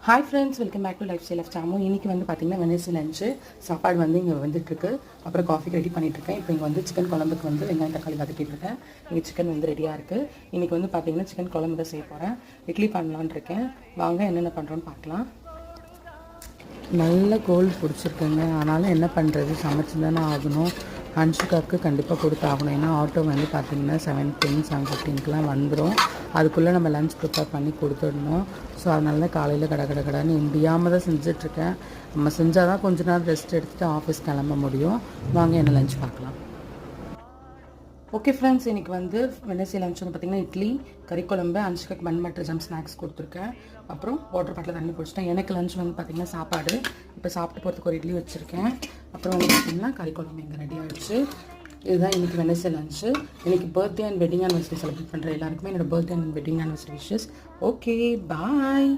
Hi friends, welcome back to lifestyle of Samu. இன்றைக்கி வந்து பார்த்திங்கன்னா வெனஸ்டே லஞ்சு சாப்பாடு வந்து இங்கே வந்துட்டுருக்கு. அப்புறம் காஃபி ரெடி பண்ணிகிட்ருக்கேன். இப்போ இங்கே வந்து சிக்கன் குழம்புக்கு வந்து வெங்காயம் தக்காளி வதக்கிட்டுருக்கேன். இங்கே சிக்கன் வந்து ரெடியாக இருக்குது. இன்றைக்கி வந்து பார்த்திங்கன்னா சிக்கன் குழம்பு தான் செய்ய போகிறேன். இட்லி பண்ணலான்னு இருக்கேன். வாங்க என்னென்ன பண்ணுறோன்னு பார்க்கலாம். நல்ல கோல்டு பிடிச்சிருக்குங்க. ஆனாலும் என்ன பண்ணுறது, சமைச்சு தானே ஆகணும். ஹன்ஷிகாவுக்கு கண்டிப்பாக கொடுத்தாகணும். ஏன்னா ஆட்டோ வந்து பார்த்திங்கன்னா 7:10 7:15 வந்துடும். அதுக்குள்ளே நம்ம லஞ்ச் ப்ரிப்பேர் பண்ணி கொடுத்துடணும். ஸோ அதனால காலையில் கடான்னு முடியாமல் தான் செஞ்சிட்ருக்கேன். நம்ம செஞ்சால் தான் கொஞ்ச நேரம் ரெஸ்ட் எடுத்துகிட்டு ஆஃபீஸ் கிளம்ப முடியும். வாங்க என்ன லஞ்ச் பார்க்கலாம். ஓகே ஃப்ரெண்ட்ஸ், இன்றைக்கி வந்து வெனஸ்டே லஞ்ச் வந்து பார்த்திங்கன்னா இட்லி, கறி குழம்பு, ஹன்ஷிகாக்கு பன் பட்டர் ஜாம் ஸ்நாக்ஸ் கொடுத்துருக்கேன். அப்புறம் வாட்டர் பாட்டில் தண்ணி குடிச்சிட்டேன். எனக்கு லஞ்ச் வந்து பார்த்திங்கன்னா சாப்பாடு. இப்போ சாப்பிட்டு போகிறதுக்கு ஒரு இட்லி வச்சுருக்கேன். அப்புறம் வந்து பார்த்திங்கன்னா கறி குழம்பு இங்கே ரெடி ஆகிடுச்சு. இதுதான் இன்றைக்கி வெனஸ்டே லஞ்சு. இன்றைக்கி birthday and wedding anniversary celebrate பண்ணுற எல்லாருக்குமே என்னோடய birthday and wedding anniversary wishes. Okay, bye.